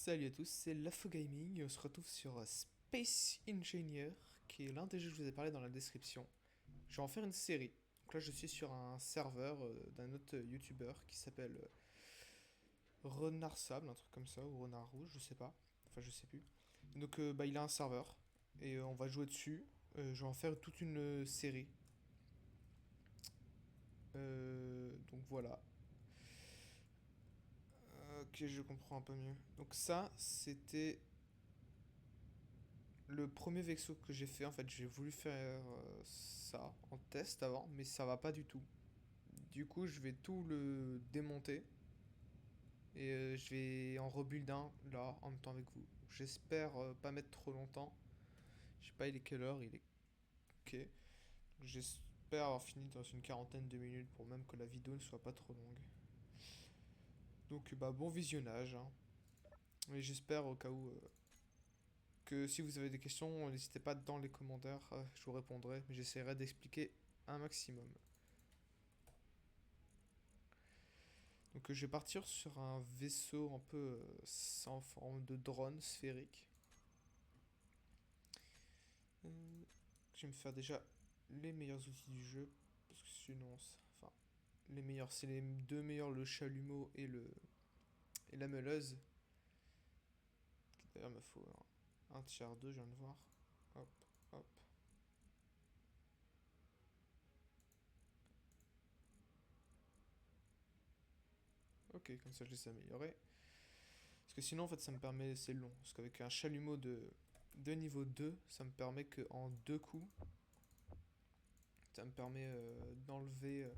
Salut à tous, c'est Lafo Gaming et on se retrouve sur Space Engineer, qui est l'un des jeux que je vous ai parlé dans la description. Je vais en faire une série. Donc là, je suis sur un serveur d'un autre YouTuber qui s'appelle Renard Sable, un truc comme ça, ou Renard Rouge, je sais pas. Enfin, je sais plus. Donc, il a un serveur et on va jouer dessus. Je vais en faire toute une série. Donc voilà. Ok, je comprends un peu mieux. Donc ça, c'était le premier vaisseau que j'ai fait. En fait, j'ai voulu faire ça en test avant, mais ça va pas du tout. Du coup, je vais tout le démonter et je vais en rebuild un là en même temps avec vous. J'espère pas mettre trop longtemps. Je sais pas, il est quelle heure? Il est ok. J'espère avoir fini dans une quarantaine de minutes pour même que la vidéo ne soit pas trop longue. Donc, bah, bon visionnage, hein. Et j'espère au cas où que si vous avez des questions, n'hésitez pas dans les commentaires, je vous répondrai, mais j'essaierai d'expliquer un maximum. Donc je vais partir sur un vaisseau un peu en forme de drone sphérique. Je vais me faire déjà les meilleurs outils du jeu, parce que sinon, enfin, les meilleurs, c'est les deux meilleurs, le chalumeau et la meuleuse. D'ailleurs, il me faut un tiers 2, je viens de voir. Hop, hop. Ok, comme ça je les ai améliorés. Parce que sinon, en fait, ça me permet, c'est long. Parce qu'avec un chalumeau de niveau 2, ça me permet qu'en deux coups, ça me permet d'enlever,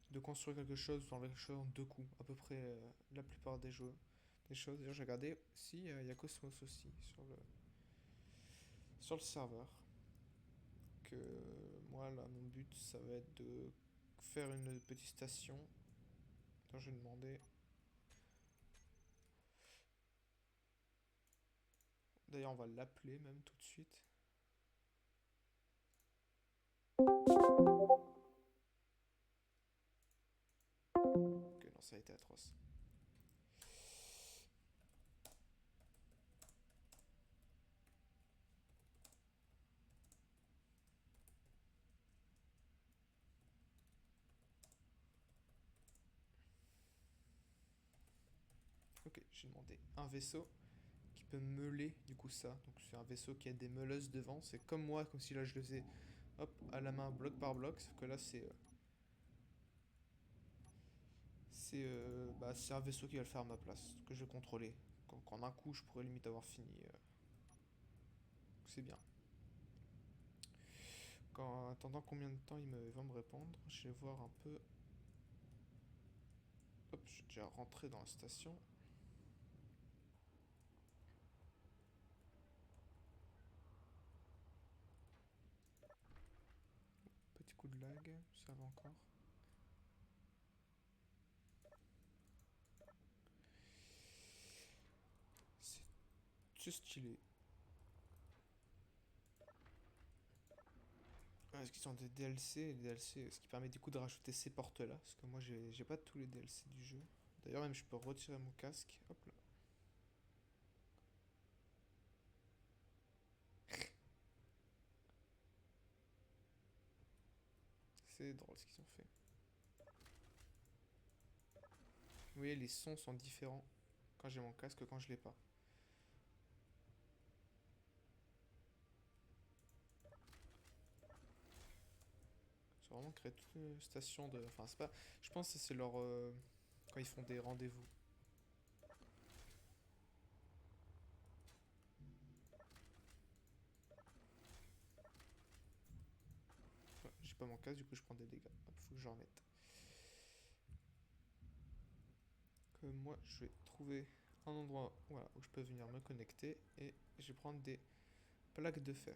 de construire quelque chose, d'enlever quelque chose en deux coups. À peu près la plupart des jeux, des choses. D'ailleurs, j'ai regardé, si, il y a Cosmos aussi sur le serveur. Que moi, là, mon but, ça va être de faire une petite station. Attends, je vais demander. D'ailleurs, on va l'appeler même tout de suite. Ok, non, ça a été atroce. Ok, j'ai demandé un vaisseau qui peut meuler du coup ça. Donc c'est un vaisseau qui a des meuleuses devant. C'est comme moi, comme si là je le faisais hop à la main bloc par bloc. Sauf que là c'est un vaisseau qui va le faire à ma place, que je vais contrôler. Qu'en un coup je pourrais limite avoir fini. C'est bien. En attendant combien de temps va me répondre, je vais voir un peu. Hop, je suis déjà rentré dans la station. Petit coup de lag, ça va encore. C'est stylé. Est-ce qu'ils sont des DLC? Les DLC, ce qui permet du coup de rajouter ces portes-là. Parce que moi, j'ai pas tous les DLC du jeu. D'ailleurs, même je peux retirer mon casque. Hop là. C'est drôle ce qu'ils ont fait. Vous voyez, les sons sont différents quand j'ai mon casque que quand je l'ai pas. C'est vraiment créé toute une station de. Enfin, c'est pas. Je pense que c'est leur. Quand ils font des rendez-vous. Ouais, j'ai pas mon casque, du coup je prends des dégâts. Hop, faut que je remette. Que moi, je vais trouver un endroit voilà, où je peux venir me connecter et je vais prendre des plaques de fer.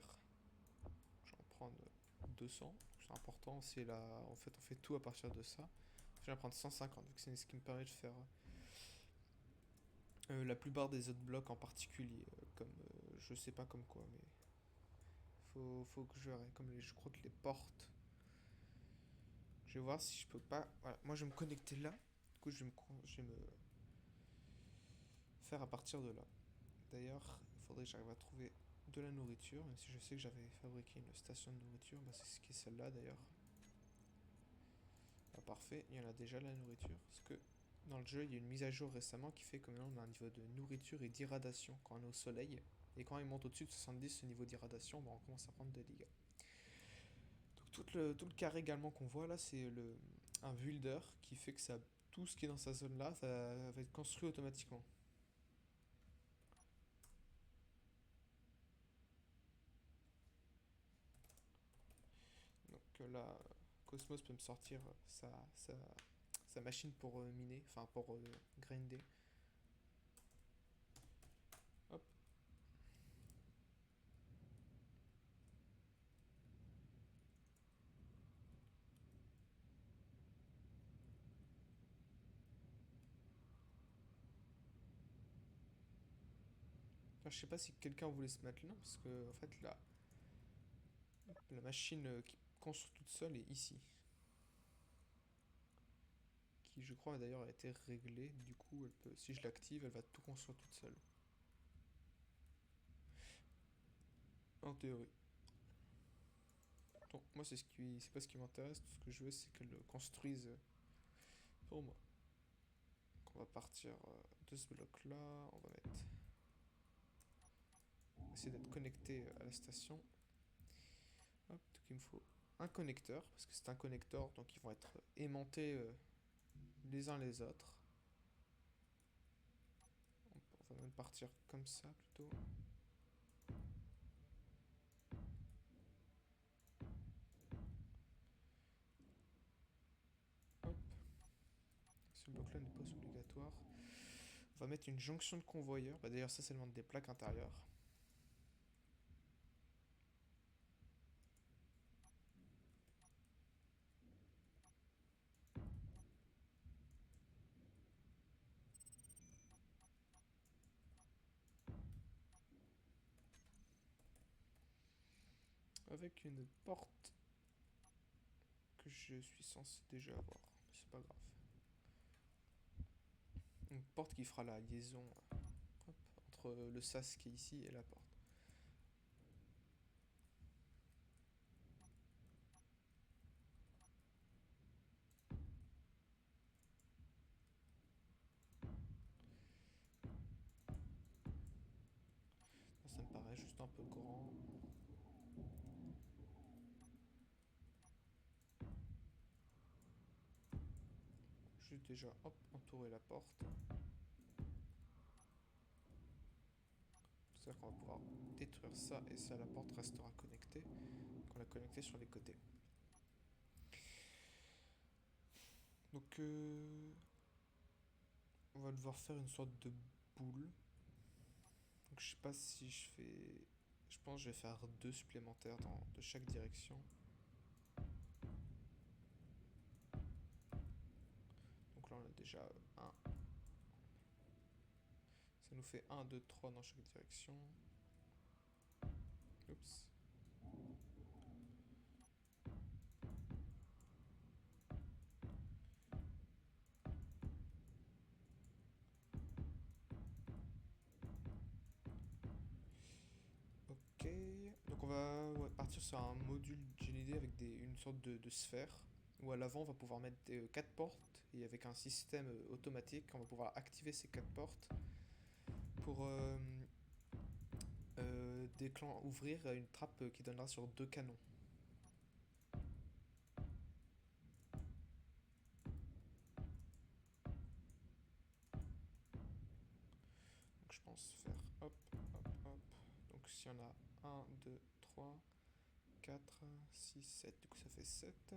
Je vais en prendre 200, c'est important. C'est là, en fait, on fait tout à partir de ça. Je vais en prendre 150, vu que c'est ce qui me permet de faire la plupart des autres blocs en particulier. Comme, je sais pas comme quoi, mais faut que je verrai. Comme je crois que les portes. Je vais voir si je peux pas. Voilà, moi je vais me connecter là. Du coup, je vais me faire à partir de là. D'ailleurs, il faudrait que j'arrive à trouver de la nourriture, même si je sais que j'avais fabriqué une station de nourriture. Bah, c'est ce qui est celle-là d'ailleurs. Ah, parfait, il y en a déjà la nourriture. Parce que dans le jeu, il y a une mise à jour récemment qui fait que maintenant on a un niveau de nourriture et d'irradiation quand on est au soleil. Et quand il monte au-dessus de 70, ce niveau d'irradiation, bah, on commence à prendre des dégâts. Donc tout le carré également qu'on voit là, c'est un builder qui fait que ça, tout ce qui est dans sa zone là, ça va être construit automatiquement. Donc là, Cosmos peut me sortir sa machine pour miner, enfin pour grinder. Hop. Enfin, je sais pas si quelqu'un voulait se mettre là, parce que en fait la machine qui construit toute seule est ici. Qui je crois d'ailleurs a été réglée, du coup elle peut, si je l'active, elle va tout construire toute seule. En théorie. Donc moi c'est pas ce qui m'intéresse, tout ce que je veux c'est qu'elle le construise pour moi. Donc on va partir de ce bloc là, on va essayer d'être connecté à la station. Hop, donc il me faut un connecteur, parce que c'est un connecteur, donc ils vont être aimantés les uns les autres. On va même partir comme ça plutôt. Hop, ce bloc là n'est pas obligatoire. On va mettre une jonction de convoyeur, bah, d'ailleurs ça c'est le nom des plaques intérieures. Avec une porte que je suis censé déjà avoir. C'est pas grave. Une porte qui fera la liaison hop, entre le sas qui est ici et la porte. Ça me paraît juste un peu grand. Juste déjà hop, entourer la porte. C'est-à-dire qu'on va pouvoir détruire ça et ça, la porte restera connectée. On l'a connectée sur les côtés. Donc on va devoir faire une sorte de boule. Donc je sais pas si je fais. Je pense que je vais faire deux supplémentaires de chaque direction. Donc là on a déjà un. Ça nous fait 1, 2, 3 dans chaque direction. Oups. Ok. Donc on va ouais, partir sur un module GND avec une sorte de sphère. Où à l'avant on va pouvoir mettre 4 portes. Et avec un système automatique, on va pouvoir activer ces 4 portes pour ouvrir une trappe qui donnera sur 2 canons. Donc je pense faire hop, hop, hop. Donc si on a 1, 2, 3, 4, 6, 7, du coup ça fait 7.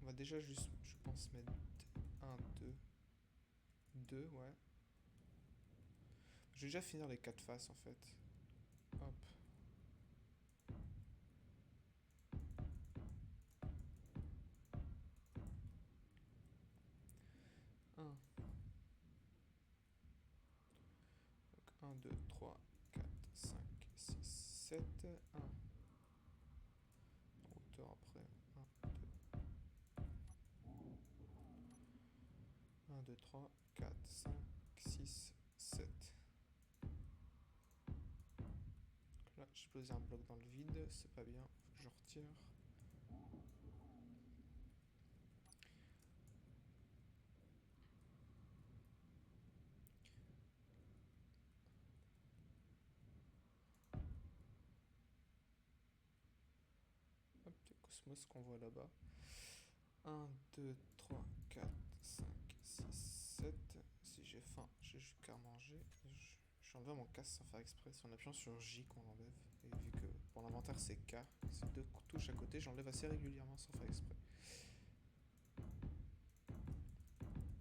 On va déjà juste, je pense, mettre 1, 2, 2, ouais. Je vais déjà finir les 4 faces en fait. Hop. 1. Donc 1, 2, 3, 4, 5, 6, 7. 1. En hauteur après. 1, 2. 2, 3, 4, 5, 6, 7. Là, j'ai posé un bloc dans le vide, c'est pas bien, faut que je retire. Hop, le cosmos qu'on voit là-bas. 1, 2, 3, 4, 5, 6, 7. Si j'ai faim, j'ai juste qu'à manger. Je suis enlevé mon casque sans faire exprès. C'est en appuyant sur J qu'on l'enlève. Et vu que pour l'inventaire c'est K, c'est deux touches à côté, j'enlève assez régulièrement sans faire exprès.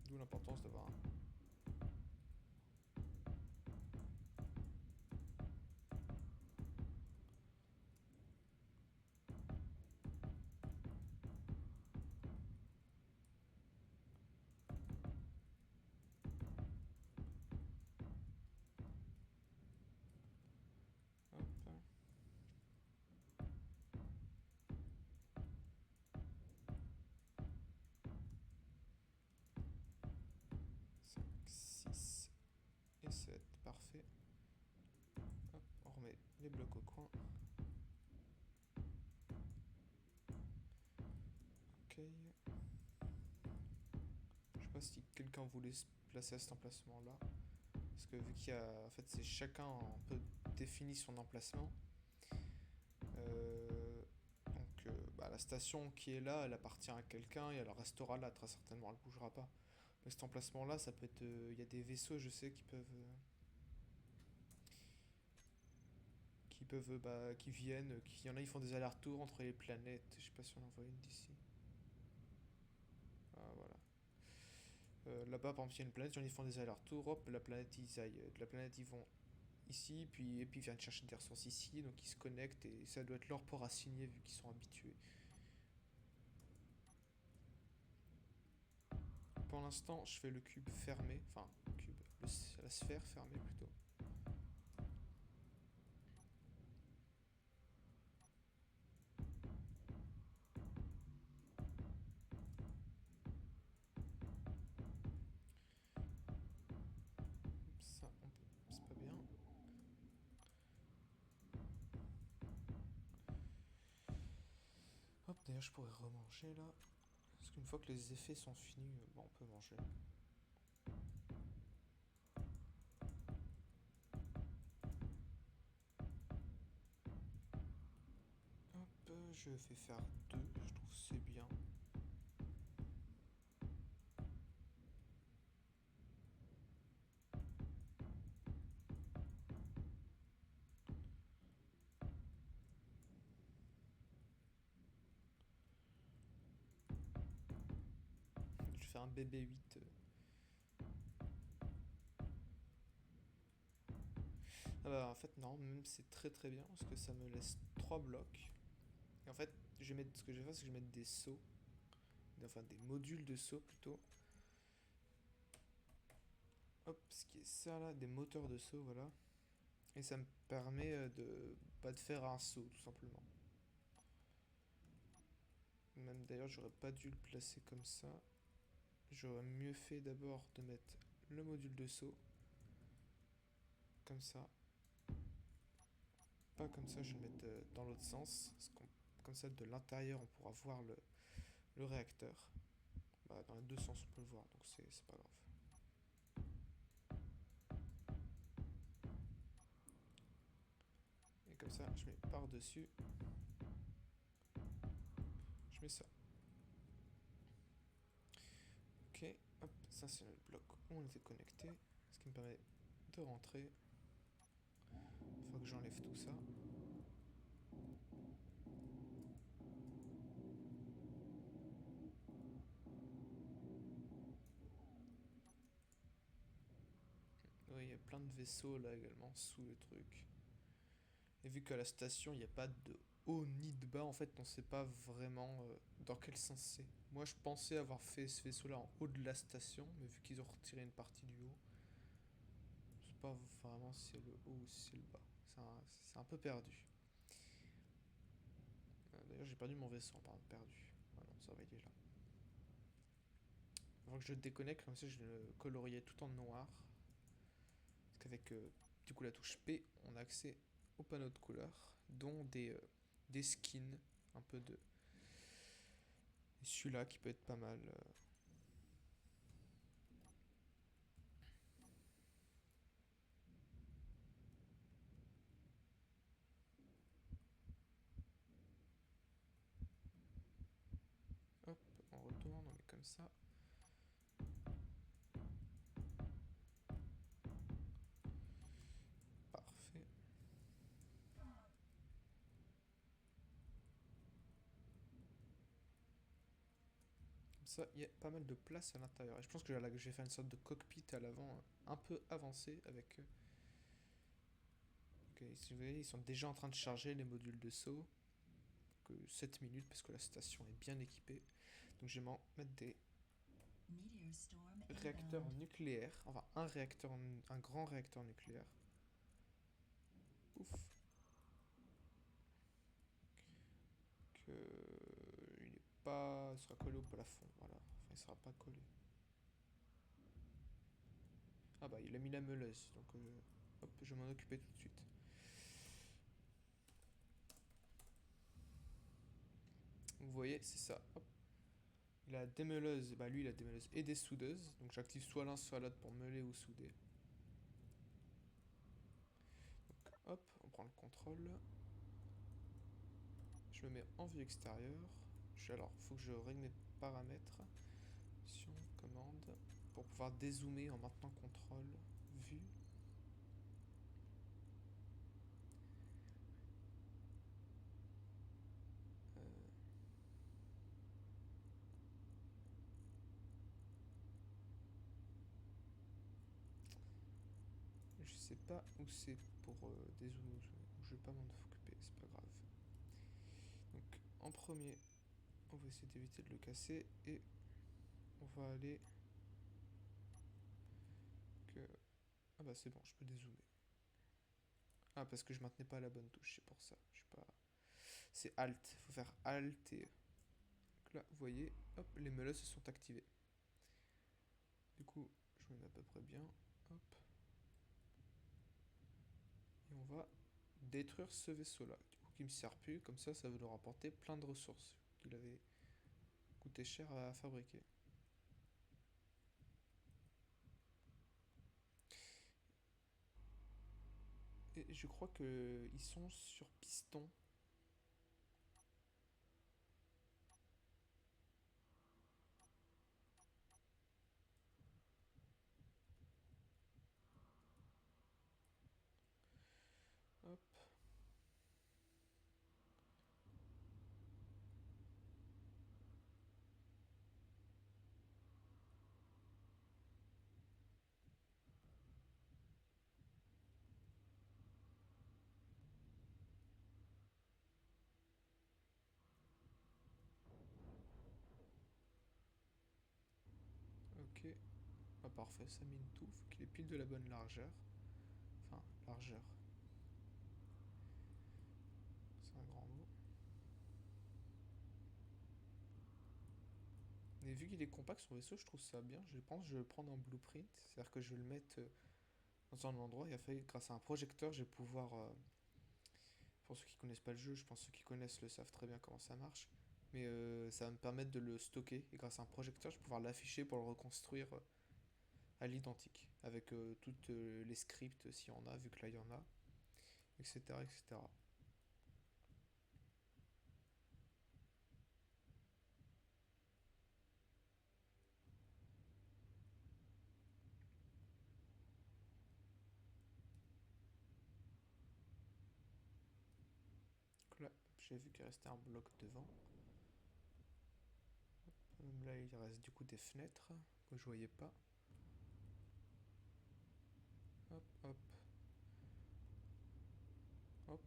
D'où l'importance d'avoir un. Hop. 5, 6 et 7, parfait. Hop, on remet les blocs au coin. Ok. Je sais pas si quelqu'un voulait se placer à cet emplacement là. Parce que vu qu'il y a. En fait, c'est chacun un peu défini son emplacement. Bah, la station qui est là, elle appartient à quelqu'un et elle restera là, très certainement, elle bougera pas. Mais cet emplacement là, ça peut être. Il y a des vaisseaux, je sais, qui viennent. Il y en a, ils font des allers-retours entre les planètes. Je sais pas si on en voit une d'ici. Ah, voilà. Là-bas, par exemple, il y a une planète, ils font des allers-retours. Hop, la planète, ils aillent. De la planète, ils vont ici, et puis ils viennent chercher des ressources ici, donc ils se connectent et ça doit être leur port assigné vu qu'ils sont habitués. Pour l'instant, je fais le cube fermé, enfin, la sphère fermée plutôt. Ça, c'est pas bien. Hop, d'ailleurs, je pourrais remanger là. Parce qu'une fois que les effets sont finis, bon, on peut manger. Hop, je vais faire deux, je trouve que c'est bien. Je vais faire un BB8. Ah bah, en fait, non, même c'est très très bien parce que ça me laisse 3 blocs. Et en fait, ce que je vais faire, c'est que je vais mettre des sauts, enfin des modules de saut plutôt. Hop, ce qui est ça là, des moteurs de saut, voilà. Et ça me permet de faire un saut tout simplement. Même d'ailleurs, j'aurais pas dû le placer comme ça. J'aurais mieux fait d'abord de mettre le module de saut. Comme ça. Pas comme ça, je vais le mettre dans l'autre sens. Comme ça, de l'intérieur, on pourra voir le réacteur. Bah, dans les deux sens, on peut le voir, donc c'est pas grave. Et comme ça, je mets par-dessus. Je mets ça. Ok, hop, ça c'est le bloc où on était connecté. Ce qui me permet de rentrer. Il faut que j'enlève tout ça. Oui, il y a plein de vaisseaux là également sous le truc. Et vu qu'à la station, il n'y a pas de haut ni de bas, en fait, on ne sait pas vraiment dans quel sens c'est. Moi, je pensais avoir fait ce vaisseau-là en haut de la station, mais vu qu'ils ont retiré une partie du haut, je sais pas vraiment si c'est le haut ou si c'est le bas. C'est un peu perdu. D'ailleurs, j'ai perdu mon vaisseau en parlant de perdu. Ah non, ça va, il est là. Avant que je le déconnecte, comme ça je le coloriais tout en noir. Parce qu'avec du coup la touche P, on a accès au panneau de couleurs, dont des skins, un peu de... Celui-là qui peut être pas mal. Hop, on retourne, on met comme ça. Parfait. Comme ça, il y a pas mal de place à l'intérieur. Et je pense que je vais faire une sorte de cockpit à l'avant, un peu avancé avec... Ok, si vous voyez, ils sont déjà en train de charger les modules de saut. Que 7 minutes parce que la station est bien équipée. Donc je vais mettre des réacteurs nucléaires. Enfin, un grand réacteur nucléaire. Ouf. Que il est pas, il sera collé au plafond. Voilà. Enfin, il sera pas collé. Ah bah, il a mis la meuleuse. Donc, hop, je vais m'en occuper tout de suite. Vous voyez, c'est ça. Hop. Il a des meuleuses. Bah, lui, il a des meuleuses et des soudeuses. Donc, j'active soit l'un, soit l'autre pour meuler ou souder. Donc, hop, on prend le contrôle. Je me mets en vue extérieure. Alors, il faut que je règle mes paramètres. Option, commande. Pour pouvoir dézoomer en maintenant contrôle, vue. Euh, je sais pas où c'est pour dézoomer. Je vais pas m'en occuper, c'est pas grave. Donc, en premier, on va essayer d'éviter de le casser. Et on va aller... que... Ah bah c'est bon, je peux dézoomer. Ah, parce que je maintenais pas la bonne touche, c'est pour ça. Je suis pas... C'est Alt, il faut faire Alt et... Donc là, vous voyez, hop, les meuleuses se sont activées. Du coup, je me mets à peu près bien. Hop. Et on va détruire ce vaisseau-là. Du coup, qui me sert plus. Comme ça va nous rapporter plein de ressources qu'il avait coûté cher à fabriquer. Et je crois que ils sont sur piston. Hop. Ok. Ah, parfait, ça mine tout. Faut qu'il ait pile de la bonne largeur. Enfin, largeur. C'est un grand mot. Mais vu qu'il est compact son vaisseau, je trouve ça bien. Je pense que je vais le prendre en blueprint. C'est-à-dire que je vais le mettre dans un endroit. Et après, grâce à un projecteur, je vais pouvoir... pour ceux qui connaissent pas le jeu, je pense que ceux qui connaissent le savent très bien comment ça marche. Mais ça va me permettre de le stocker. Et grâce à un projecteur, je vais pouvoir l'afficher pour le reconstruire à l'identique. Avec toutes les scripts s'il y en a, vu que là il y en a. Etc. etc. Donc là, j'ai vu qu'il restait un bloc devant. Là, il reste du coup des fenêtres que je voyais pas. Hop, hop, hop.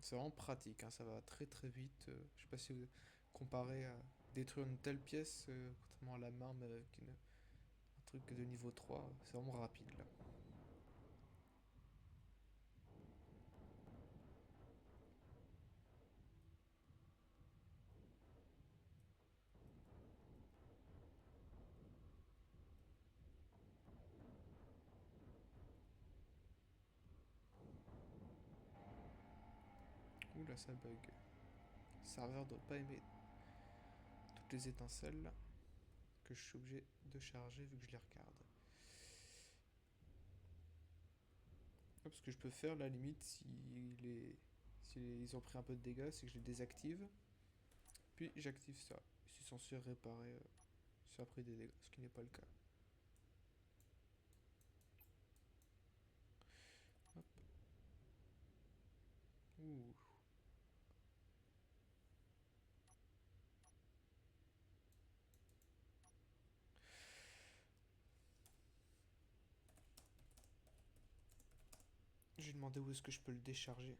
C'est vraiment pratique, hein, ça va très très vite. Je sais pas si vous comparez à détruire une telle pièce, contrairement à la marme avec un truc de niveau 3, c'est vraiment rapide là. Ouh là ça bug. Le serveur doit pas aimer toutes les étincelles que je suis obligé de charger vu que je les regarde. Ah, parce que je peux faire la limite si ils ont pris un peu de dégâts, c'est que je les désactive. Puis j'active ça. C'est censé réparer si ça a pris des dégâts, ce qui n'est pas le cas. Hop. Ouh. J'ai demandé où est-ce que je peux le décharger.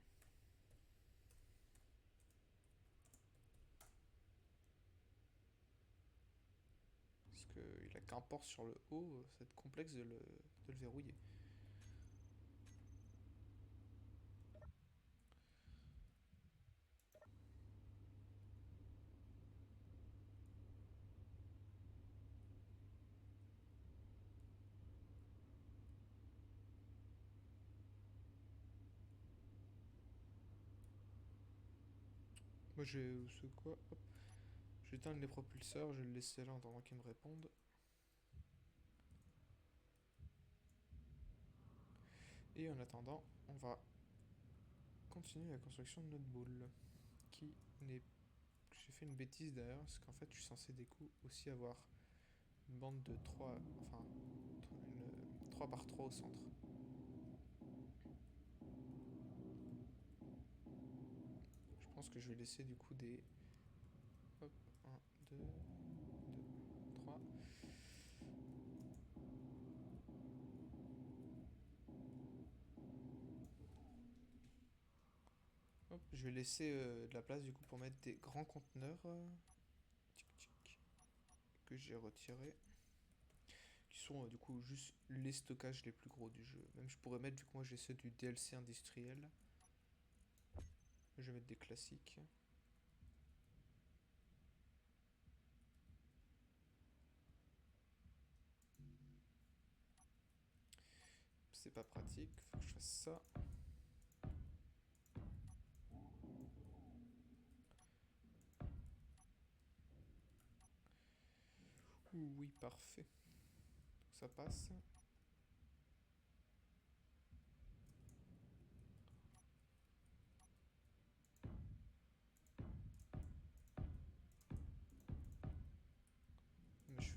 Parce qu'il a qu'un port sur le haut, ça va être complexe de le verrouiller. Moi j'ai. C'est quoi? Hop. J'éteins les propulseurs, je vais le laisser là en attendant qu'ils me répondent. Et en attendant, on va continuer la construction de notre boule. Qui n'est. J'ai fait une bêtise d'ailleurs, parce qu'en fait je suis censé des coups aussi avoir une bande de 3. Enfin, une 3 par 3 au centre. Je pense que je vais laisser du coup des. Hop, 1, 2, 3. Hop, je vais laisser de la place du coup pour mettre des grands conteneurs tic, tic, que j'ai retirés. Qui sont du coup juste les stockages les plus gros du jeu. Même je pourrais mettre, vu que moi j'ai ceux du DLC industriel, je vais mettre des classiques. C'est pas pratique, faut que je fasse ça. Oui, parfait. Donc ça passe. Mais je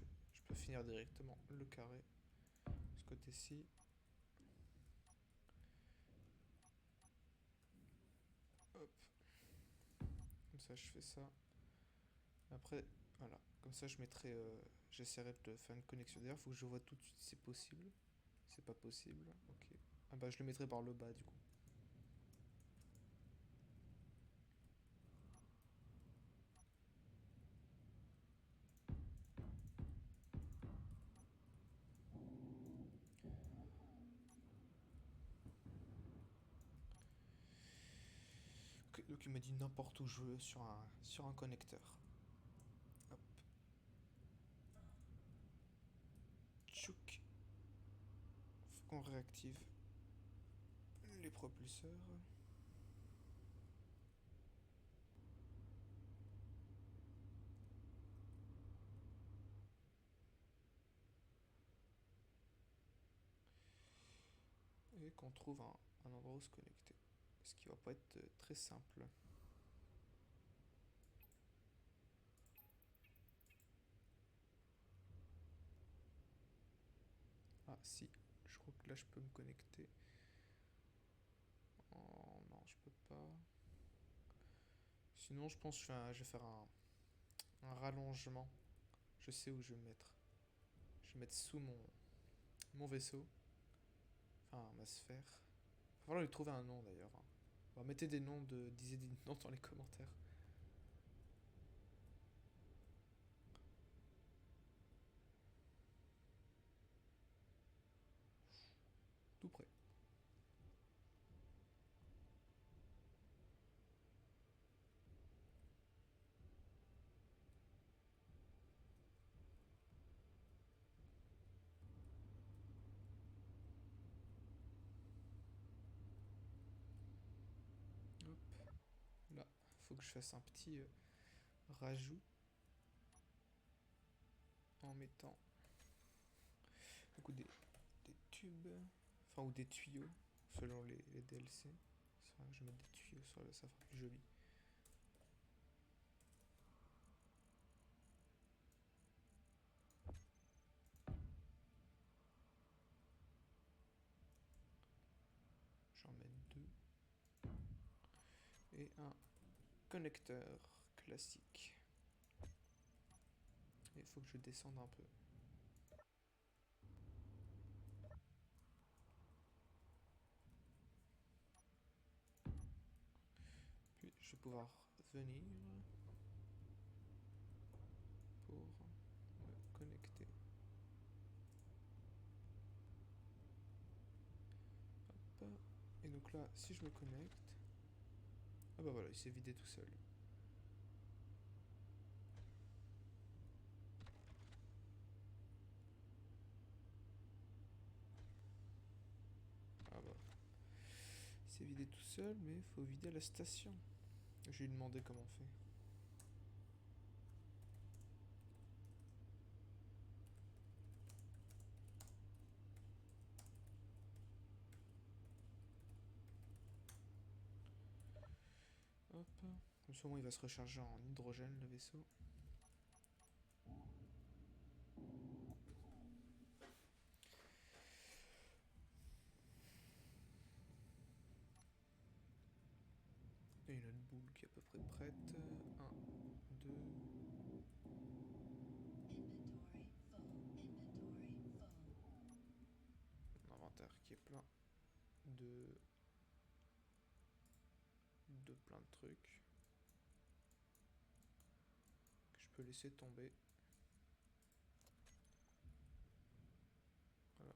peux finir directement le carré. Ce côté-ci. Hop. Comme ça, je fais ça. Après, voilà. Comme ça, je mettrai. J'essaierai de faire une connexion. D'ailleurs, faut que je vois tout de suite si c'est possible. C'est pas possible. Ok. Ah bah, je le mettrai par le bas du coup. Ok, donc il m'a dit n'importe où je veux sur un connecteur. Hop. Tchouk. Faut qu'on réactive les propulseurs. Et qu'on trouve un endroit où se connecter. Ce qui va pas être très simple. Ah si, je crois que là je peux me connecter. Oh non, je peux pas. Sinon, je pense que je vais faire un rallongement. Je sais où je vais me mettre. Je vais mettre sous mon vaisseau. Enfin, ma sphère. Il va falloir lui trouver un nom d'ailleurs, hein. Alors, mettez des noms disez des noms dans les commentaires. Tout prêt. Hop. Là, faut que je fasse un petit rajout en mettant du coup, des tubes, enfin ou des tuyaux selon les DLC. C'est vrai que je vais mettre des tuyaux sur le, ça fera plus joli. J'en mets deux. Et un connecteur classique. Il faut que je descende un peu. Puis je vais pouvoir venir pour me connecter. Hop. Et donc là, si je me connecte, ah bah voilà, il s'est vidé tout seul. Ah bah, il s'est vidé tout seul, mais il faut vider la station. Je vais lui demander comment on fait. Hop. Comme ça, au moins, il va se recharger en hydrogène, le vaisseau. Et une autre boule qui est à peu près prête. 1, 2. Un inventaire qui est plein de plein de trucs que je peux laisser tomber. Voilà.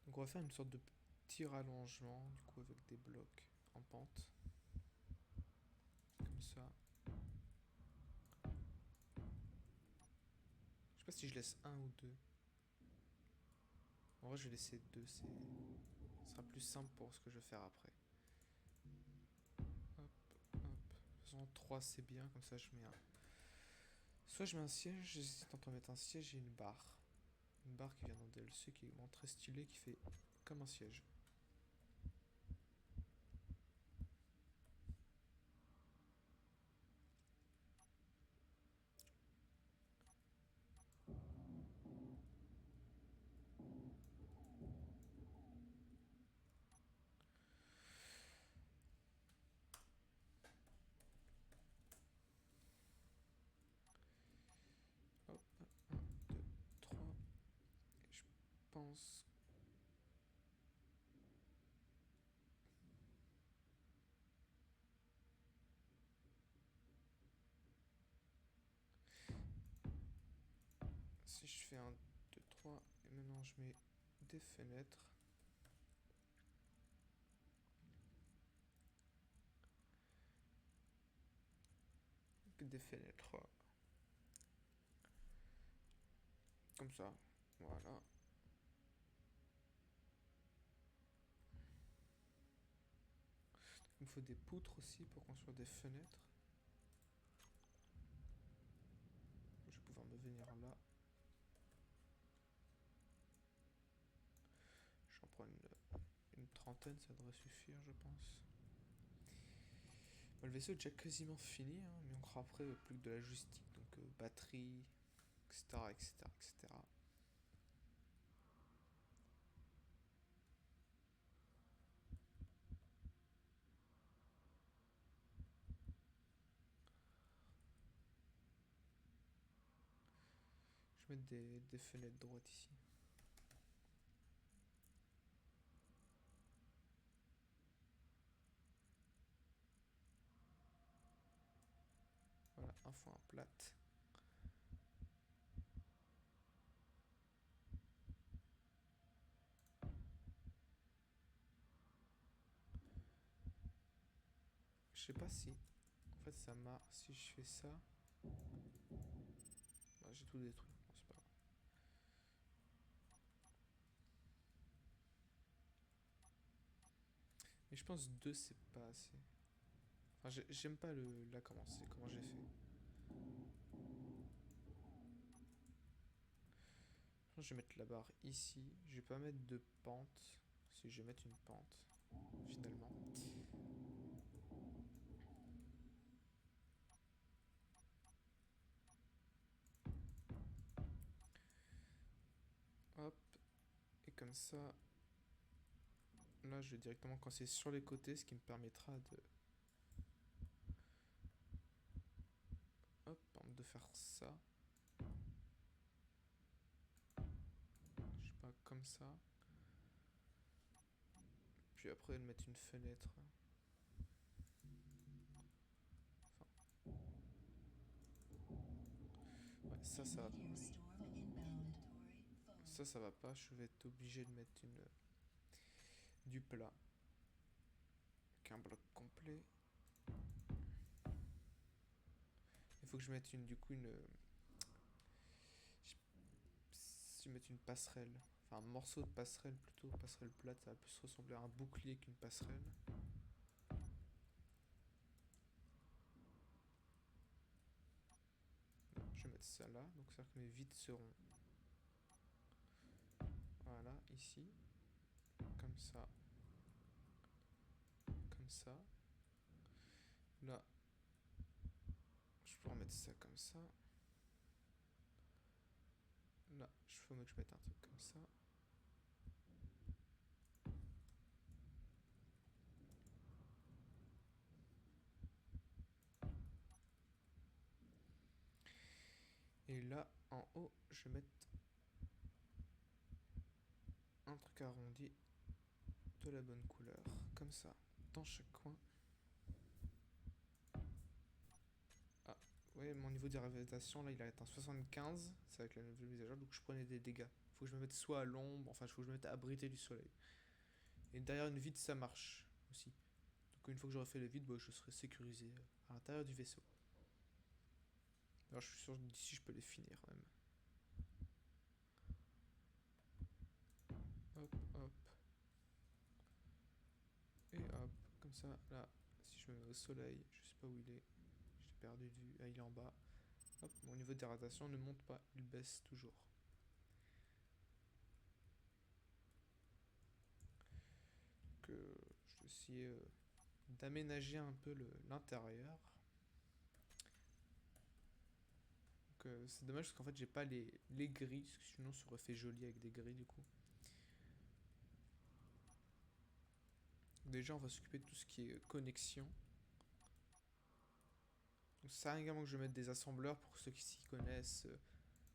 Donc on va faire une sorte de petit rallongement du coup avec des blocs en pente. Comme ça. Je sais pas si je laisse un ou deux. En vrai je vais laisser deux, ce sera plus simple pour ce que je vais faire après. Hop, hop. De toute façon 3 c'est bien, comme ça je mets un. Soit je mets un siège, j'hésite entre mettre un siège et une barre. Une barre qui vient dans DLC qui est vraiment très stylée, qui fait comme un siège. Hop, 1, 2, 3. Et je pense. Si je fais 1, 2, 3, et maintenant je mets des fenêtres. Des fenêtres. Comme ça. Voilà. Il me faut des poutres aussi pour construire des fenêtres. Je vais pouvoir me venir là. J'en prends une trentaine, ça devrait suffire, je pense. Bon, le vaisseau est déjà quasiment fini, hein, mais on croit après plus que de la logistique, donc batterie, etc., etc., etc. Je vais mettre des fenêtres droites ici. 1 fois 1 plate. Je sais pas si... En fait, ça marche. Si je fais ça... Bah, j'ai tout détruit. Bon, c'est pas grave. Mais je pense 2 c'est pas assez. Enfin, j'aime pas le... Là, comment j'ai fait. Je vais mettre la barre ici. Je vais pas mettre de pente. Si je vais mettre une pente, finalement. Hop. Et comme ça... Là, je vais directement coincer sur les côtés, ce qui me permettra de... Hop, de faire ça. Je sais pas, comme ça. Puis après, de mettre une fenêtre. Enfin... Ouais, ça va... Ça va pas. Je vais être obligé de mettre une... du plat. Avec un bloc complet. Il faut que je mette du coup une... Si je mette une passerelle. Enfin, un morceau de passerelle plutôt. Passerelle plate, ça va plus ressembler à un bouclier qu'une passerelle. Je vais mettre ça là. Donc, c'est-à-dire que mes vitres seront... Voilà, ici. Comme ça. Comme ça. Là. Je peux remettre ça comme ça. Là, il faut que je mette un truc comme ça. Et là, en haut, je vais mettre un truc arrondi de la bonne couleur. Comme ça, dans chaque coin. Ah, ouais, mon niveau d'irradiation, là, il est à 75. C'est avec la nouvelle mise à jour, donc je prenais des dégâts. Faut que je me mette soit à l'ombre, enfin, il faut que je me mette abrité du soleil. Et derrière une vitre, ça marche aussi. Donc une fois que j'aurai fait les vitres, bah, je serai sécurisé à l'intérieur du vaisseau. Alors je suis sûr d'ici je peux les finir même. Hop, hop. Et hop, comme ça, là, si je me mets au soleil, je sais pas où il est. J'ai perdu de vue. Ah, il est en bas. Hop, mon niveau d'hydratation ne monte pas, il baisse toujours. Donc je vais essayer d'aménager un peu l'intérieur. C'est dommage parce qu'en fait j'ai pas les grilles, parce que sinon ça aurait fait joli avec des grilles du coup. Déjà on va s'occuper de tout ce qui est connexion. Donc ça sert également que je mette des assembleurs pour ceux qui s'y connaissent.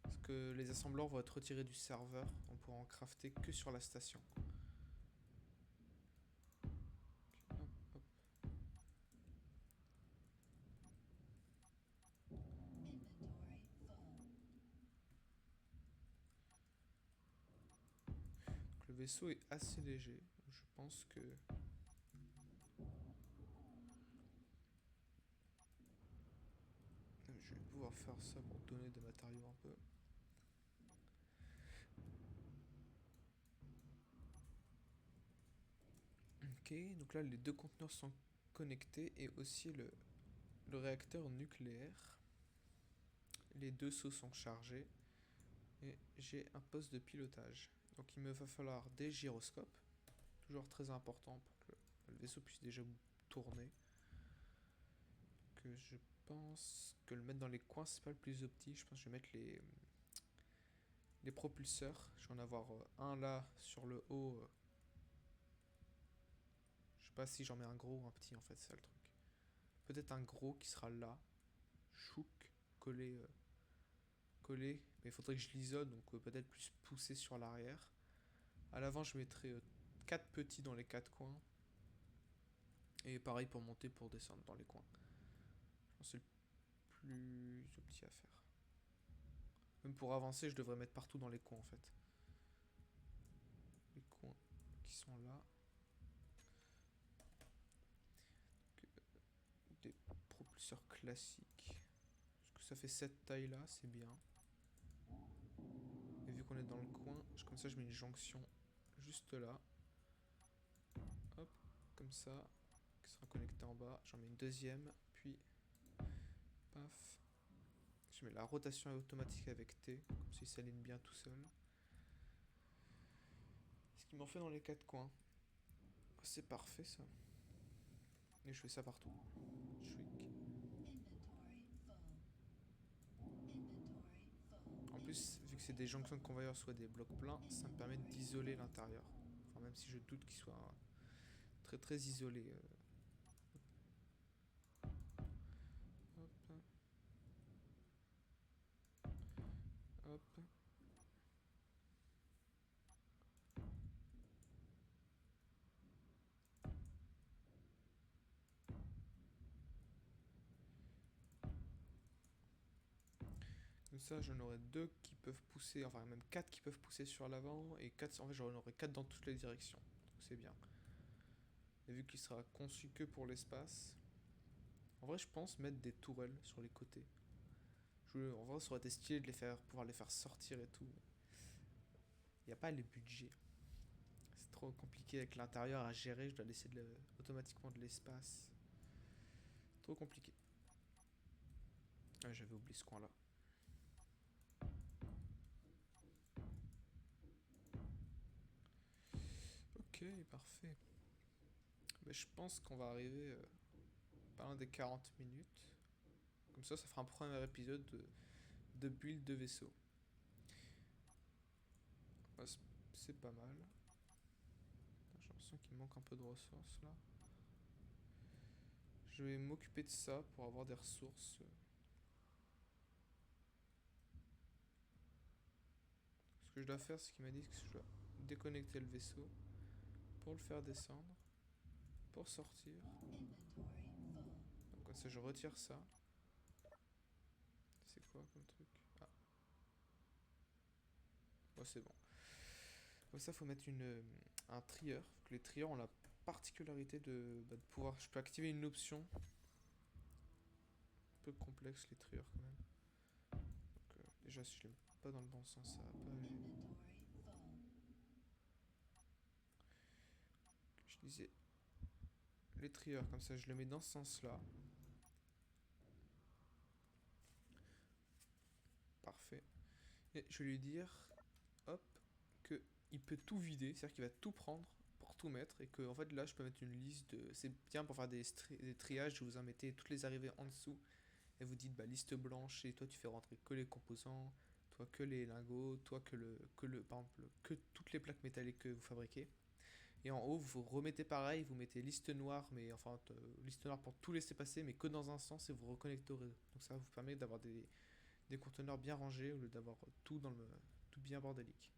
Parce que les assembleurs vont être retirés du serveur, on pourra en crafter que sur la station. Hop, hop. Donc le vaisseau est assez léger, je pense que... Je vais pouvoir faire ça pour donner des matériaux un peu. Ok, donc là les deux conteneurs sont connectés et aussi le réacteur nucléaire. Les deux seaux sont chargés et j'ai un poste de pilotage. Donc il me va falloir des gyroscopes, toujours très important pour que le vaisseau puisse déjà tourner. Que je pense que le mettre dans les coins c'est pas le plus optique. Je pense que je vais mettre les propulseurs. Je vais en avoir un là sur le haut. Je sais pas si j'en mets un gros ou un petit en fait, c'est ça le truc. Peut-être un gros qui sera là. Chouk, collé, collé. Mais il faudrait que je l'isole, donc peut-être plus poussé sur l'arrière. À l'avant, je mettrai 4 petits dans les 4 coins. Et pareil pour monter, pour descendre dans les coins. Je pense que c'est le plus petit à faire. Même pour avancer, je devrais mettre partout dans les coins en fait. Les coins qui sont là. Des propulseurs classiques. Parce que ça fait cette taille là, c'est bien. Et vu qu'on est dans le coin, comme ça je mets une jonction juste là. Hop, comme ça. Qui sera connectée en bas. J'en mets une deuxième, puis paf. Je mets la rotation automatique avec T, comme ça il s'aligne bien tout seul. Ce qui m'en fait dans les quatre coins. C'est parfait ça. Et je fais ça partout. Shriek. En plus, vu que c'est des jonctions de convoyeurs, soit des blocs pleins, ça me permet d'isoler l'intérieur. Enfin, même si je doute qu'il soit très très isolé. Hop. Hop. Comme ça, j'en aurai deux qui peuvent pousser, enfin même quatre qui peuvent pousser sur l'avant, et quatre, en fait j'en aurai quatre dans toutes les directions. Donc c'est bien. Et vu qu'il sera conçu que pour l'espace, en vrai je pense mettre des tourelles sur les côtés. En vrai ça aurait été stylé de pouvoir les faire sortir et tout. Il n'y a pas les budgets. C'est trop compliqué avec l'intérieur à gérer, je dois laisser automatiquement de l'espace. Trop compliqué. Ah, j'avais oublié ce coin là. Ok, parfait. Mais je pense qu'on va arriver pas loin des 40 minutes. Comme ça fera un premier épisode de build de vaisseau. Ouais, c'est pas mal. J'ai l'impression qu'il manque un peu de ressources là. Je vais m'occuper de ça pour avoir des ressources. Ce que je dois faire, c'est qu'il m'a dit que je dois déconnecter le vaisseau pour le faire descendre, pour sortir. Donc comme ça, je retire ça. C'est quoi comme truc? Ah, ouais, c'est bon. Comme ça, faut mettre un trieur. Les trieurs ont la particularité de pouvoir. Je peux activer une option. Un peu complexe les trieurs quand même. Donc, déjà, si je les mets pas dans le bon sens, ça va pas aller. Je disais les trieurs, comme ça, je le mets dans ce sens-là. Parfait. Et je vais lui dire, hop, que il peut tout vider, c'est-à-dire qu'il va tout prendre pour tout mettre, et que en fait là je peux mettre une liste de. C'est bien pour faire des triages, vous en mettez toutes les arrivées en dessous, et vous dites bah liste blanche, et toi tu fais rentrer que les composants, toi que les lingots, toi par exemple, que toutes les plaques métalliques que vous fabriquez. Et en haut, vous remettez pareil, vous mettez liste noire, mais enfin, liste noire pour tout laisser passer, mais que dans un sens, et vous reconnectez au réseau. Donc ça vous permet d'avoir des conteneurs bien rangés au lieu d'avoir tout bien bordélique.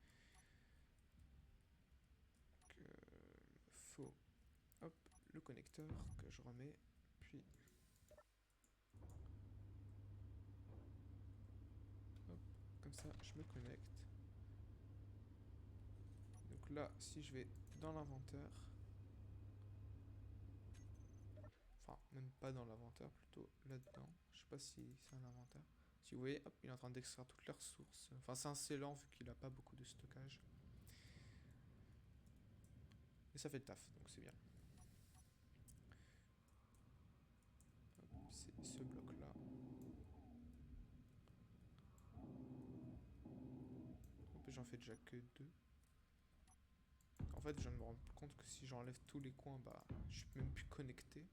Donc, faut hop, le connecteur que je remets, puis hop, comme ça je me connecte. Donc là, si je vais dans l'inventaire, enfin même pas dans l'inventaire, plutôt là-dedans, je sais pas si c'est un inventaire. Si vous voyez, hop, il est en train d'extraire toutes les ressources. Enfin c'est assez lent vu qu'il a pas beaucoup de stockage. Et ça fait le taf, donc c'est bien. C'est ce bloc là. J'en fais déjà que deux. En fait, je viens de me rendre compte que si j'enlève tous les coins, bah, je suis même plus connecté.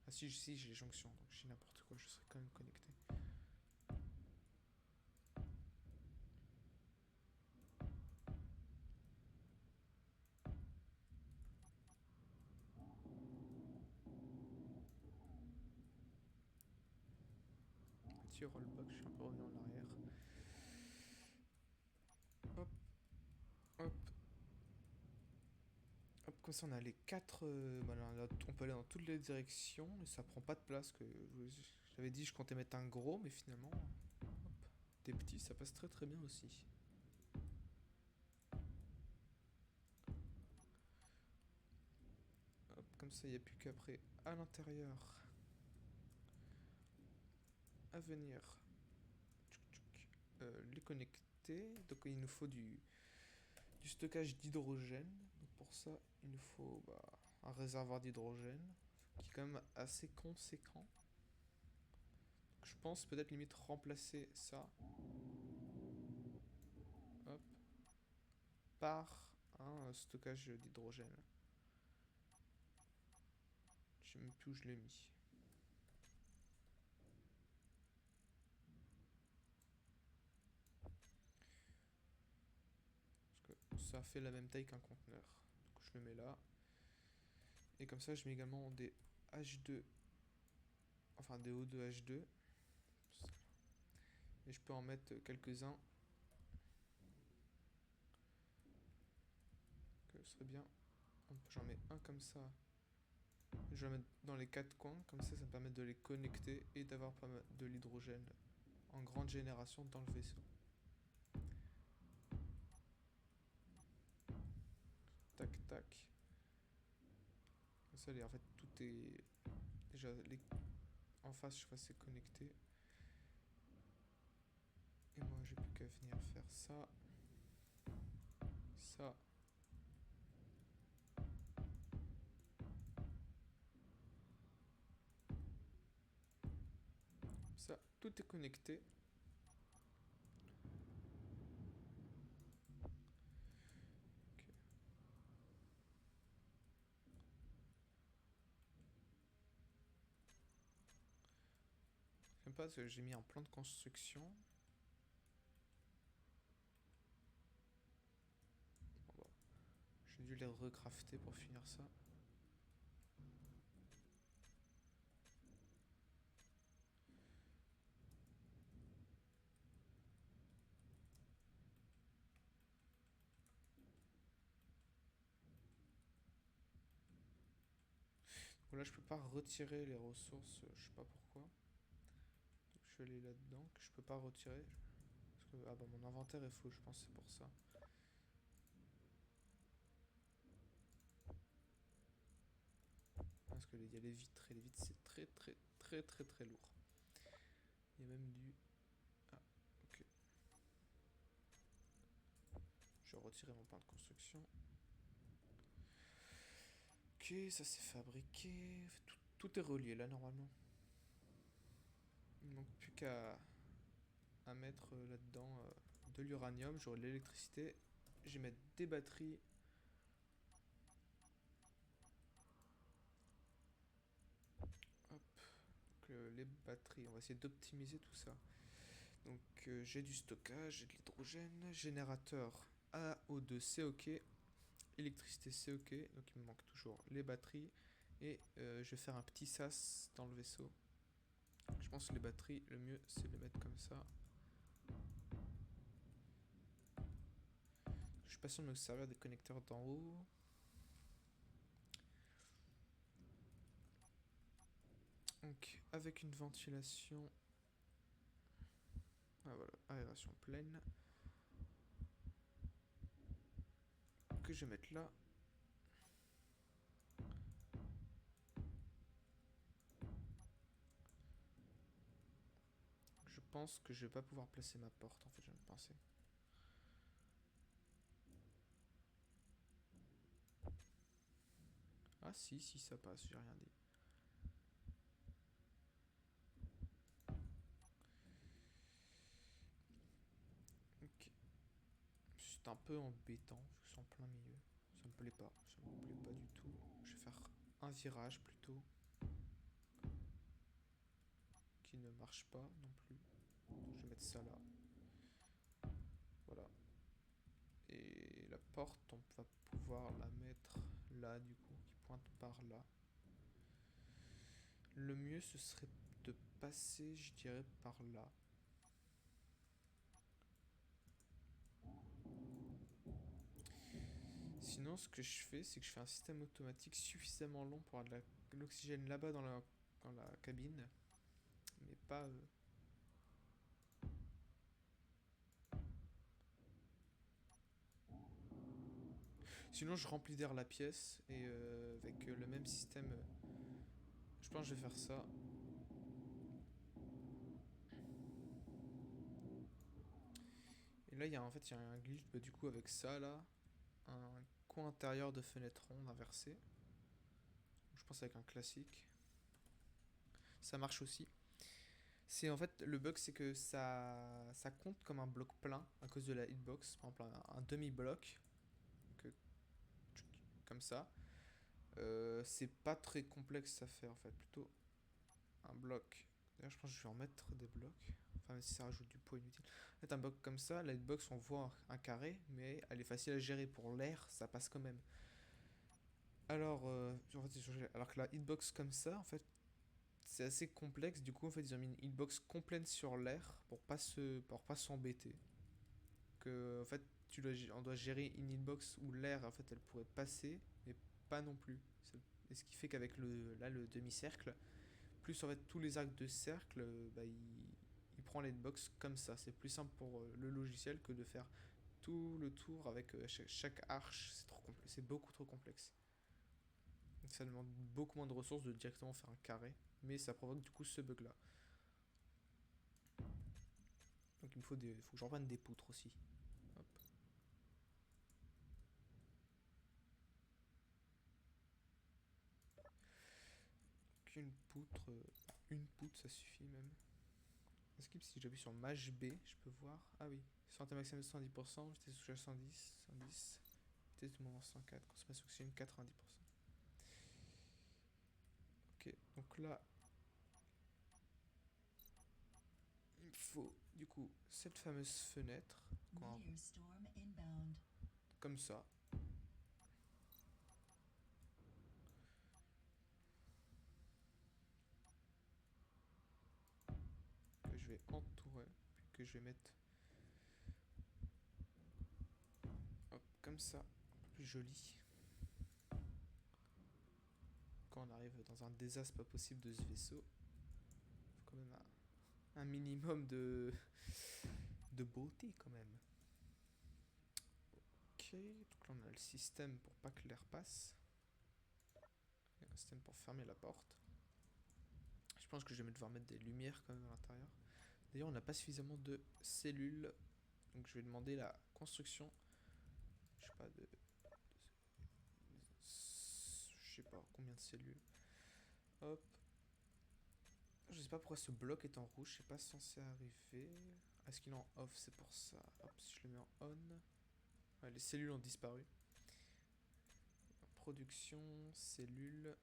Ah si, j'ai les jonctions, donc j'ai n'importe quoi, je serai quand même connecté. Petit rollback, je suis un peu revenu en arrière. Hop, hop. Hop, comme ça on a les quatre. On peut aller dans toutes les directions et ça prend pas de place. Que J'avais dit je comptais mettre un gros, mais finalement, hop, des petits, ça passe très très bien aussi. Hop, comme ça, il n'y a plus qu'après, à l'intérieur, à venir les connecter. Donc il nous faut du stockage d'hydrogène. Donc pour ça, il nous faut un réservoir d'hydrogène qui est quand même assez conséquent. Donc je pense peut-être limite remplacer ça, hop, par un stockage d'hydrogène. Je sais même plus où je l'ai mis. Parce que ça fait la même taille qu'un conteneur. Donc je le mets là. Et comme ça, je mets également des H2, enfin des O2H2. Et je peux en mettre quelques-uns. Que ce serait bien. J'en mets un comme ça. Je vais mettre dans les quatre coins. Comme ça me permet de les connecter et d'avoir pas mal de l'hydrogène en grande génération dans le vaisseau. Tac, tac. Ça, en fait, tout est déjà en face, je vois, c'est connecté. Et moi, j'ai plus qu'à venir faire ça, ça. Ça, tout est connecté. Okay. J'aime pas parce que j'ai mis un plan de construction. Bon, j'ai dû les recrafter pour finir ça. Bon, là, je peux pas retirer les ressources, je sais pas pourquoi. Donc, je suis allé là-dedans, que je peux pas retirer. Parce que mon inventaire est faux, je pense que c'est pour ça. Parce qu'il y a les vitres, et les vitres c'est très très très très très lourd. Il y a même du... Ah, ok. Je vais retirer mon plan de construction. Ok, ça c'est fabriqué. Tout est relié là normalement. Il ne manque plus qu'à mettre là-dedans de l'uranium. J'aurai de l'électricité. Je vais mettre des batteries. Hop. Donc, les batteries, on va essayer d'optimiser tout ça. Donc j'ai du stockage, j'ai de l'hydrogène, générateur AO2 c'est ok, électricité c'est ok, donc il me manque toujours les batteries. Et je vais faire un petit sas dans le vaisseau. Je pense que les batteries, le mieux c'est de les mettre comme ça. Je suis pas sûr de me servir des connecteurs d'en haut. Donc avec une ventilation. Ah voilà, aération pleine. Que je vais mettre là. Je pense que je vais pas pouvoir placer ma porte en fait, je viens de penser. Ah si, si ça passe, j'ai rien dit. Ok. C'est un peu embêtant, vu que c'est en plein milieu. Ça me plaît pas, ça me plaît pas du tout. Je vais faire un virage plutôt. Qui ne marche pas non plus. Je vais mettre ça là. Voilà. Et la porte, on va pouvoir la mettre là du coup, qui pointe par là. Le mieux ce serait de passer, je dirais, par là. Sinon, ce que je fais, c'est que je fais un système automatique suffisamment long pour avoir de l'oxygène là-bas dans la cabine, mais pas... Sinon, je remplis d'air la pièce et avec le même système, je pense que je vais faire ça. Et là, en fait, il y a un glitch du coup avec ça là, un coin intérieur de fenêtre ronde inversé. Je pense avec un classique. Ça marche aussi. C'est en fait le bug, c'est que ça compte comme un bloc plein à cause de la hitbox. Par exemple, un demi-bloc que- comme ça. C'est pas très complexe à faire en fait, plutôt un bloc. D'ailleurs, je pense que je vais en mettre des blocs. Enfin, même si ça rajoute du poids inutile. En fait, un bloc comme ça, la hitbox, on voit un carré, mais elle est facile à gérer. Pour l'air, ça passe quand même. Alors, en fait, alors que la hitbox comme ça, en fait, c'est assez complexe. Du coup, en fait, ils ont mis une hitbox complète sur l'air pour pas s'embêter. Que, en fait, on doit gérer une hitbox où l'air, en fait, elle pourrait passer, mais pas non plus. Et ce qui fait qu'avec le demi-cercle, plus en fait tous les arcs de cercle, bah, il prend les hitbox comme ça. C'est plus simple pour le logiciel que de faire tout le tour avec chaque arche. C'est beaucoup trop complexe. Donc ça demande beaucoup moins de ressources de directement faire un carré, mais ça provoque du coup ce bug là. Donc faut que je reprenne des poutres aussi. Hop. Une poutre ça suffit même. Skip, si j'appuie sur Maj B, je peux voir. Ah oui, santé maximum de 110%, vitesse de touchage 110, vitesse de mouvement 104, consommation d'oxygène 90%. Ok, donc là, il me faut du coup cette fameuse fenêtre, comme ça. Que je vais entourer, puis que je vais mettre hop, comme ça, un peu plus joli. Quand on arrive dans un désastre pas possible de ce vaisseau, il faut quand même un minimum de beauté quand même. Ok, donc là on a le système pour pas que l'air passe. Il y a un système pour fermer la porte. Je pense que je vais devoir mettre des lumières quand même à l'intérieur. D'ailleurs, on n'a pas suffisamment de cellules. Donc je vais demander la construction. Je sais pas, je sais pas combien de cellules. Hop. Je sais pas pourquoi ce bloc est en rouge. C'est pas censé arriver. Est-ce qu'il est en off? C'est pour ça. Hop, si je le mets en on. Ouais, les cellules ont disparu. Production, cellules.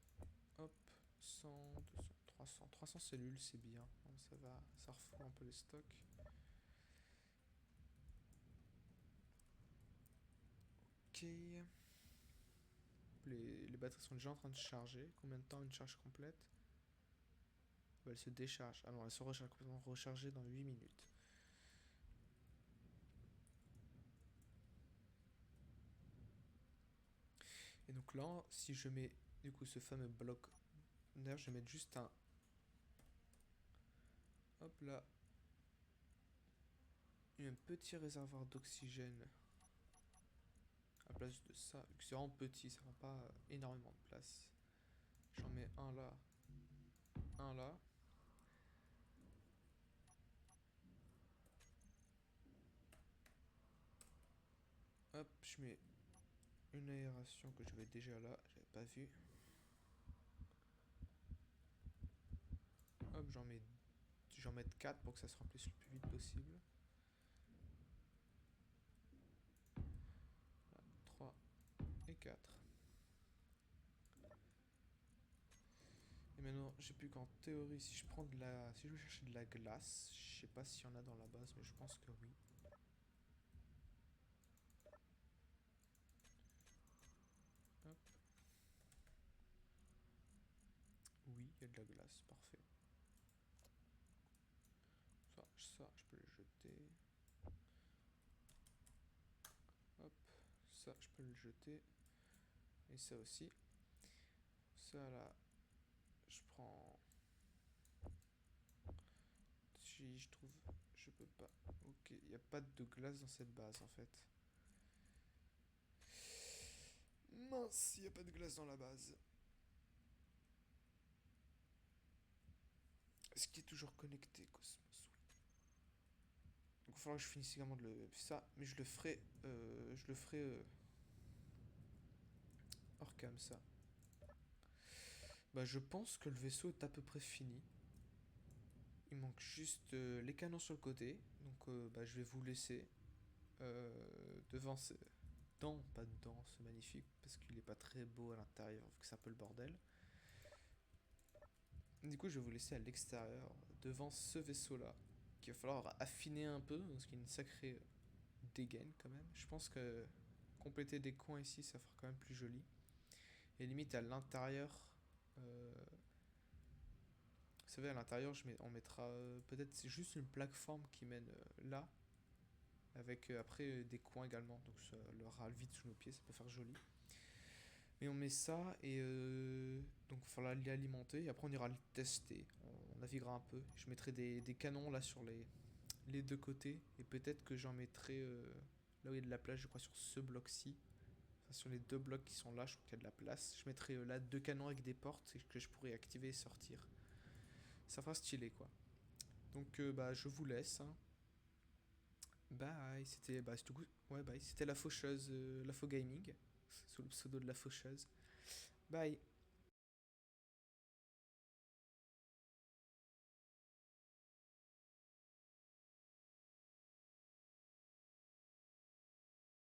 Hop. 100, 200, 300. 300 cellules, c'est bien. Bon, ça va. Ça refoule un peu les stocks. Ok. Les batteries sont déjà en train de charger. Combien de temps une charge complète? Elle se décharge. Ah non, elle se recharge complètement rechargée dans 8 minutes. Et donc là, si je mets du coup ce fameux bloc d'air, je vais mettre juste un... Hop là. Un petit réservoir d'oxygène à la place de ça. Vu que c'est vraiment petit, ça prend pas énormément de place. J'en mets un là. Un là. Hop, je mets une aération que j'avais déjà là, j'avais pas vu. Hop, j'en mets 4 pour que ça se remplisse le plus vite possible. Là, 3 et 4. Et maintenant, j'ai plus qu'en théorie, si je prends de la... Si je veux chercher de la glace, je sais pas s'il y en a dans la base, mais je pense que oui. Hop. Oui, il y a de la glace, parfait. Ça, je peux le jeter. Hop, ça, je peux le jeter. Et ça aussi. Ça, là, je prends d'énergie, je trouve. Je peux pas. Ok, il n'y a pas de glace dans cette base en fait. Mince, il n'y a pas de glace dans la base. Est-ce qu'il est toujours connecté, Cosmos? Oui. Donc il va falloir que je finisse également de ça, mais je le ferai hors cam ça. Bah je pense que le vaisseau est à peu près fini. Il manque juste les canons sur le côté, donc bah, je vais vous laisser devant ce... pas dedans, ce magnifique, parce qu'il est pas très beau à l'intérieur, vu que c'est un peu le bordel. Du coup, je vais vous laisser à l'extérieur, devant ce vaisseau-là, qu'il va falloir affiner un peu, parce qu'il y a une sacrée dégaine quand même. Je pense que compléter des coins ici, ça fera quand même plus joli. Et limite à l'intérieur, vous savez, à l'intérieur, on mettra peut-être juste une plateforme qui mène là, avec après des coins également, donc ça leur vide sous nos pieds, ça peut faire joli. Mais on met ça et donc il va falloir l'alimenter et après on ira le tester. On naviguera un peu. Je mettrai des canons là sur les deux côtés et peut-être que j'en mettrai là où il y a de la place, je crois sur ce bloc-ci. Enfin, sur les deux blocs qui sont là, je crois qu'il y a de la place. Je mettrai là deux canons avec des portes que je pourrais activer et sortir. Ça fera stylé quoi. Donc bah je vous laisse, hein. Bye, c'était bah, ouais, bye. C'était la faucheuse, la faux gaming, sous le pseudo de la faucheuse. Bye.